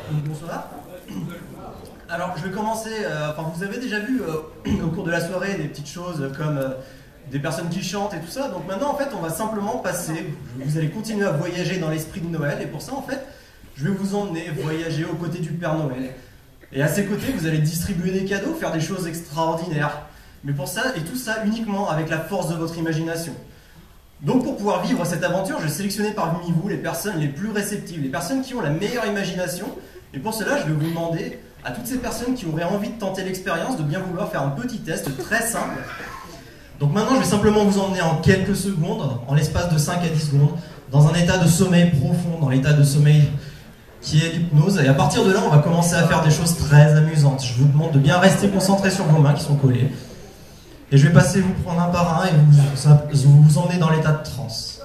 Bonsoir. Alors, je vais commencer. Vous avez déjà vu au cours de la soirée des petites choses comme des personnes qui chantent et tout ça. Donc maintenant, en fait, on va simplement passer. Vous allez continuer à voyager dans l'esprit de Noël. Et pour ça, en fait, je vais vous emmener voyager aux côtés du Père Noël. Et à ses côtés, vous allez distribuer des cadeaux, faire des choses extraordinaires. Mais pour ça, et tout ça uniquement avec la force de votre imagination. Donc pour pouvoir vivre cette aventure, j'ai sélectionné parmi vous les personnes les plus réceptives, les personnes qui ont la meilleure imagination. Et pour cela, je vais vous demander à toutes ces personnes qui auraient envie de tenter l'expérience de bien vouloir faire un petit test très simple. Donc maintenant, je vais simplement vous emmener en quelques secondes, en l'espace de 5 à 10 secondes, dans un état de sommeil profond, dans l'état de sommeil qui est l'hypnose. Et à partir de là, on va commencer à faire des choses très amusantes. Je vous demande de bien rester concentré sur vos mains qui sont collées. Et je vais passer vous prendre un par un et vous emmener dans l'état de transe.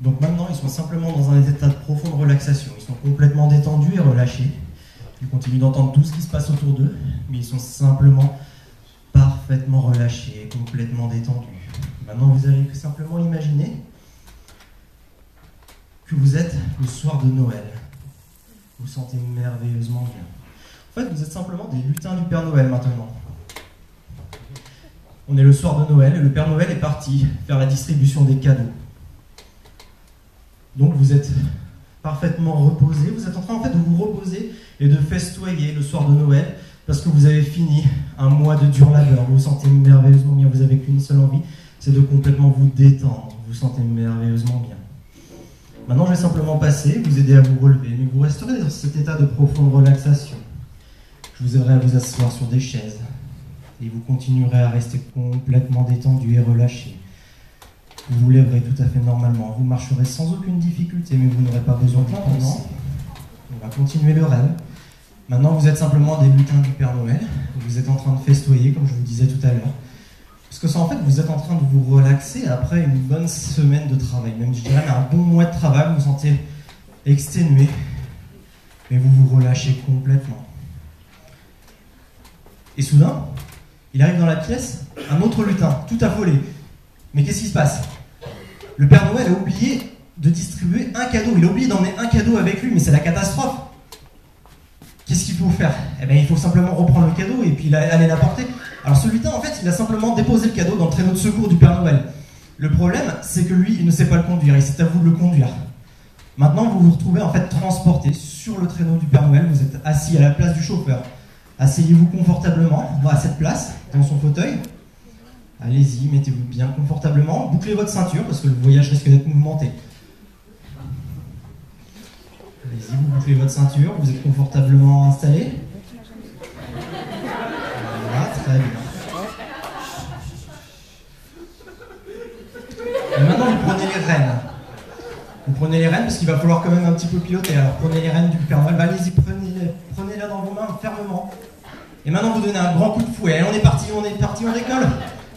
Donc maintenant, ils sont simplement dans un état de profonde relaxation. Ils sont complètement détendus et relâchés. Ils continuent d'entendre tout ce qui se passe autour d'eux, mais ils sont simplement parfaitement relâchés, complètement détendus. Maintenant, vous allez simplement imaginer que vous êtes le soir de Noël. Vous vous sentez merveilleusement bien. En fait, vous êtes simplement des lutins du Père Noël maintenant. On est le soir de Noël et le Père Noël est parti faire la distribution des cadeaux. Donc vous êtes parfaitement reposé, vous êtes en train en fait de vous reposer et de festoyer le soir de Noël parce que vous avez fini un mois de dur labeur, vous vous sentez merveilleusement bien, vous n'avez qu'une seule envie, c'est de complètement vous détendre, vous vous sentez merveilleusement bien. Maintenant je vais simplement passer, vous aider à vous relever, mais vous resterez dans cet état de profonde relaxation. Je vous aiderai à vous asseoir sur des chaises et vous continuerez à rester complètement détendu et relâché. Vous vous lèverez tout à fait normalement. Vous marcherez sans aucune difficulté, mais vous n'aurez pas besoin de maintenant. On va continuer le rêve. Maintenant, vous êtes simplement des lutins du Père Noël. Vous êtes en train de festoyer, comme je vous disais tout à l'heure. Parce que ça, en fait, vous êtes en train de vous relaxer après une bonne semaine de travail. Même, je dirais, un bon mois de travail, vous vous sentez exténué. Mais vous vous relâchez complètement. Et soudain, il arrive dans la pièce un autre lutin, tout affolé. Mais qu'est-ce qui se passe? Le Père Noël a oublié de distribuer un cadeau. Il a oublié d'emmener un cadeau avec lui, mais c'est la catastrophe. Qu'est-ce qu'il faut faire? Eh bien, il faut simplement reprendre le cadeau et puis aller l'apporter. Alors ce lutin, en fait, il a simplement déposé le cadeau dans le traîneau de secours du Père Noël. Le problème, c'est que lui, il ne sait pas le conduire, et c'est à vous de le conduire. Maintenant, vous vous retrouvez en fait transporté sur le traîneau du Père Noël. Vous êtes assis à la place du chauffeur. Asseyez-vous confortablement à cette place, dans son fauteuil. Allez-y, mettez-vous bien confortablement. Bouclez votre ceinture, parce que le voyage risque d'être mouvementé. Allez-y, vous bouclez votre ceinture, vous êtes confortablement installé. Voilà, très bien. Et maintenant, vous prenez les rênes. Vous prenez les rênes, parce qu'il va falloir quand même un petit peu piloter. Alors, prenez les rênes du Père Noël. Allez-y, prenez-les dans vos mains fermement. Et maintenant, vous donnez un grand coup de fouet. Allez, on est parti, on décolle.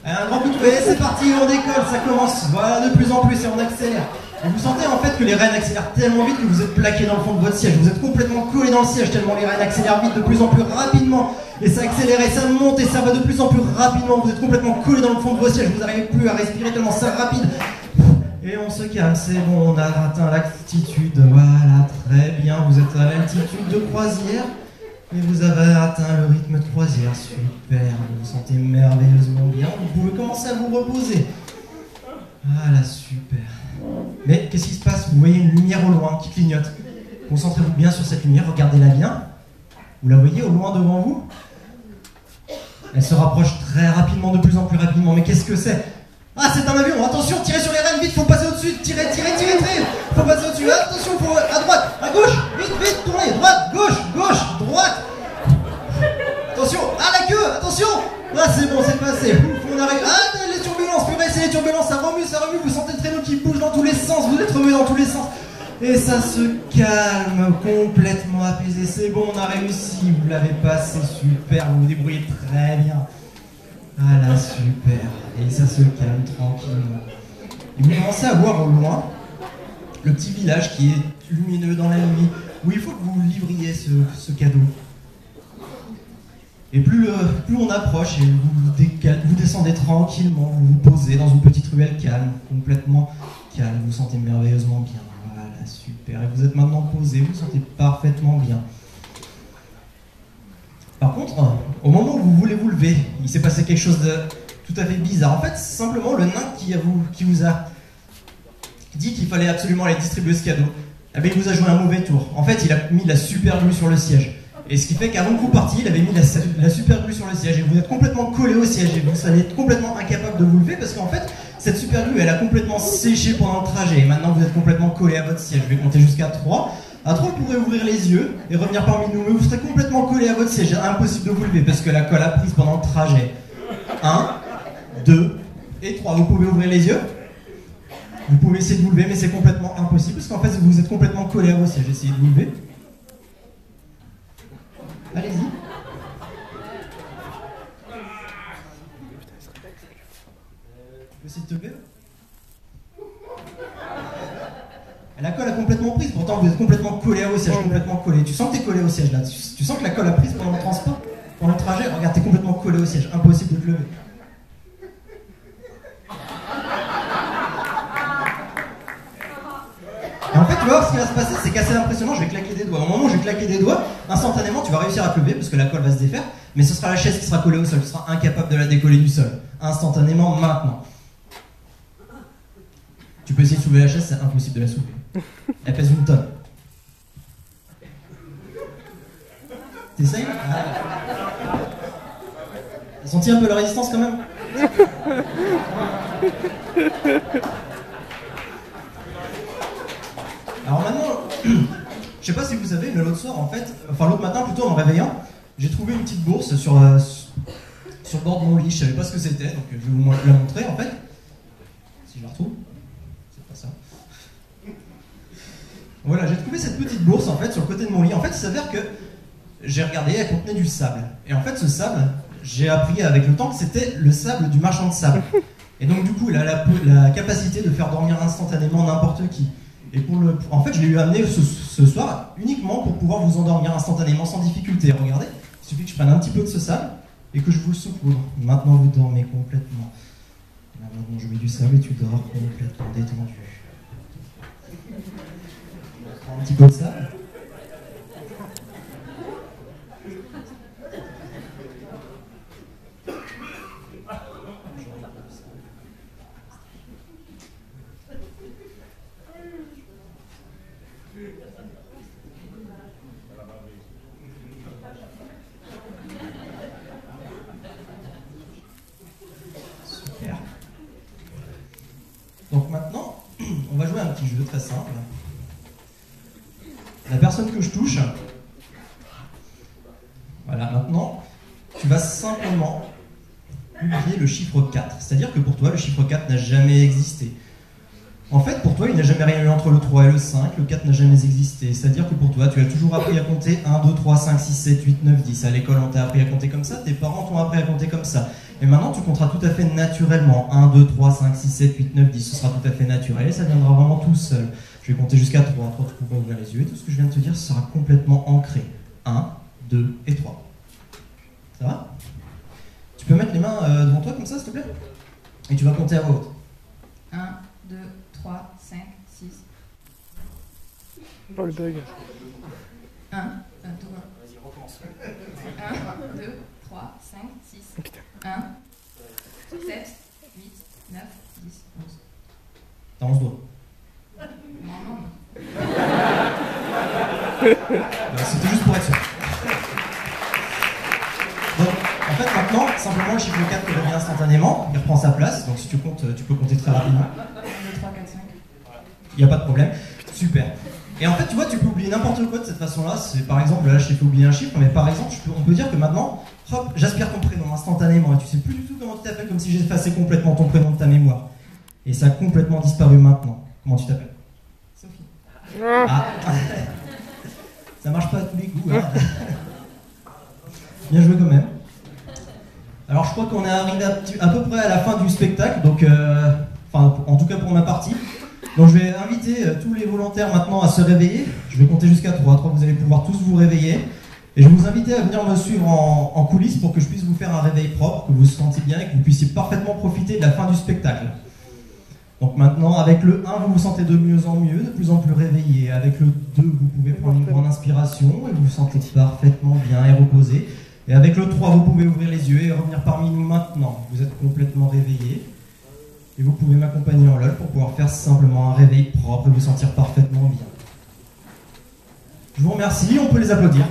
Allez, un grand coup de fouet, c'est parti, on décolle, ça commence. Voilà, de plus en plus, et on accélère. Et vous sentez en fait que les rênes accélèrent tellement vite que vous êtes plaqué dans le fond de votre siège. Vous êtes complètement collé dans le siège tellement les rênes accélèrent vite, de plus en plus rapidement. Et ça accélère et ça monte et ça va de plus en plus rapidement. Vous êtes complètement collé dans le fond de votre siège. Vous n'arrivez plus à respirer tellement c'est rapide. Et on se calme, c'est bon, on a atteint l'altitude. Voilà, très bien. Vous êtes à l'altitude de croisière. Et vous avez atteint le rythme de croisière. Super, vous vous sentez merveilleusement bien. Vous pouvez commencer à vous reposer. Voilà, super. Mais qu'est-ce qui se passe? Vous voyez une lumière au loin qui clignote. Concentrez-vous bien sur cette lumière, regardez-la bien. Vous la voyez au loin devant vous? Elle se rapproche très rapidement, de plus en plus rapidement. Mais qu'est-ce que c'est? Ah, c'est un avion! Attention, tirez sur les rênes, vite, faut passer au-dessus! Tirez! Faut passer au-dessus! Attention, faut à droite, à gauche! Vite, tournez! Droite, gauche, droite! Attention! Ah, la queue! Attention! Ah, c'est bon, c'est passé! On arrive. Ah, les turbulences! Purée, c'est les turbulences! Ça remue! Vous sentez le traîneau qui bouge dans tous les sens! Vous êtes remué dans tous les sens! Et ça se calme, complètement apaisé. C'est bon, on a réussi! Vous l'avez passé, super! Vous vous débrouillez très bien! Voilà, super. Et ça se calme tranquillement. Et vous commencez à voir au loin le petit village qui est lumineux dans la nuit, où il faut que vous livriez ce cadeau. Et plus on approche, et vous descendez tranquillement, vous vous posez dans une petite ruelle calme, complètement calme, vous vous sentez merveilleusement bien. Voilà, super. Et vous êtes maintenant posé, vous vous sentez parfaitement bien. Par contre, au moment où vous voulez vous lever, il s'est passé quelque chose de tout à fait bizarre. En fait, c'est simplement le nain qui vous a dit qu'il fallait absolument aller distribuer ce cadeau. Eh bien, il vous a joué un mauvais tour. En fait, il a mis la super glue sur le siège. Et ce qui fait qu'avant que vous partiez, il avait mis la super glue sur le siège. Et vous êtes complètement collé au siège. Et vous allez être complètement incapable de vous lever parce qu'en fait, cette super glue, elle a complètement séché pendant le trajet. Et maintenant, vous êtes complètement collé à votre siège. Je vais compter jusqu'à 3. À 3, vous pourrez ouvrir les yeux et revenir parmi nous, mais vous serez complètement collé à votre siège. Impossible de vous lever parce que la colle a prise pendant le trajet. 1, 2 et 3. Vous pouvez ouvrir les yeux. Vous pouvez essayer de vous lever, mais c'est complètement impossible parce qu'en fait, vous êtes complètement collé à vos sièges. Essayez de vous lever. Allez-y. Tu peux essayer de te lever? La colle a complètement prise, pourtant vous êtes complètement collé à vos sièges, complètement collé. Tu sens que tu es collé au siège là, tu sens que la colle a prise pendant le transport, pendant le trajet, regarde, tu es complètement collé au siège, impossible de te lever. Et en fait, tu vas voir ce qui va se passer, c'est qu'assez impressionnant, je vais claquer des doigts. Au moment où je vais claquer des doigts, instantanément tu vas réussir à te lever parce que la colle va se défaire, mais ce sera la chaise qui sera collée au sol, tu seras incapable de la décoller du sol, instantanément maintenant. Tu peux essayer de soulever la chaise, c'est impossible de la soulever. Elle pèse 1 tonne. T'essayes? T'as senti un peu la résistance quand même? Alors maintenant, je sais pas si vous savez, mais l'autre soir en fait, enfin l'autre matin plutôt en me réveillant, j'ai trouvé une petite bourse sur le bord de mon lit. Je savais pas ce que c'était, donc je vais vous la montrer en fait. Si je la retrouve, c'est pas ça. Voilà, j'ai trouvé cette petite bourse en fait sur le côté de mon lit. En fait, il s'avère que j'ai regardé, elle contenait du sable. Et en fait, ce sable, j'ai appris avec le temps que c'était le sable du marchand de sable. Et donc du coup, il a la capacité de faire dormir instantanément n'importe qui. Et en fait, je l'ai eu amené ce soir uniquement pour pouvoir vous endormir instantanément sans difficulté. Regardez, il suffit que je prenne un petit peu de ce sable et que je vous le saupoudre. Maintenant, vous dormez complètement. Là, maintenant, je mets du sable et tu dors complètement détendu. On prend un petit peu de sable. Super. Donc maintenant, on va jouer à un petit jeu très simple. La personne que je touche, voilà, maintenant, tu vas simplement oublier le chiffre 4. C'est-à-dire que pour toi, le chiffre 4 n'a jamais existé. En fait, pour toi, il n'y a jamais rien eu entre le 3 et le 5, le 4 n'a jamais existé. C'est-à-dire que pour toi, tu as toujours appris à compter 1, 2, 3, 5, 6, 7, 8, 9, 10. À l'école, on t'a appris à compter comme ça, tes parents t'ont appris à compter comme ça. Et maintenant, tu compteras tout à fait naturellement. 1, 2, 3, 5, 6, 7, 8, 9, 10. Ce sera tout à fait naturel et ça viendra vraiment tout seul. Je vais compter jusqu'à 3. 3, tu pourras ouvrir les yeux et tout ce que je viens de te dire sera complètement ancré. 1, 2 et 3. Ça va? Tu peux mettre les mains devant toi comme ça, s'il te plaît? Et tu vas compter à voix haute. 1, 2, 3, 5, 6. Oh le bug. 1, 2, 3, 5, 6. 1, 7, 8, 9, 10, 11. T'as 11 doigts. Non, non. C'était juste pour être sûr. Donc, en fait, maintenant, simplement le chiffre 4 revient instantanément, il reprend sa place, donc si tu comptes, tu peux compter très rapidement. 1, 2, 3, 4, 5. Il n'y a pas de problème. Super. Et en fait, tu vois, tu peux oublier n'importe quoi de cette façon-là. C'est par exemple, là, je t'ai fait oublier un chiffre, mais par exemple, on peut dire que maintenant, hop, j'aspire ton prénom instantanément, et tu sais plus du tout comment tu t'appelles, comme si j'effaçais complètement ton prénom de ta mémoire. Et ça a complètement disparu maintenant. Comment tu t'appelles? Sophie. Ah. Ça marche pas à tous les coups, hein. Bien joué quand même. Alors je crois qu'on est arrivé à peu près à la fin du spectacle, donc enfin en tout cas pour ma partie. Donc je vais inviter tous les volontaires maintenant à se réveiller. Je vais compter jusqu'à 3. 3, vous allez pouvoir tous vous réveiller. Et je vais vous inviter à venir me suivre en coulisses pour que je puisse vous faire un réveil propre, que vous vous sentiez bien et que vous puissiez parfaitement profiter de la fin du spectacle. Donc maintenant, avec le 1, vous vous sentez de mieux en mieux, de plus en plus réveillé. Avec le 2, vous pouvez prendre une grande inspiration et vous vous sentez parfaitement bien et reposé. Et avec le 3, vous pouvez ouvrir les yeux et revenir parmi nous maintenant. Vous êtes complètement réveillé. Et vous pouvez m'accompagner en LOL pour pouvoir faire simplement un réveil propre et vous sentir parfaitement bien. Je vous remercie, on peut les applaudir.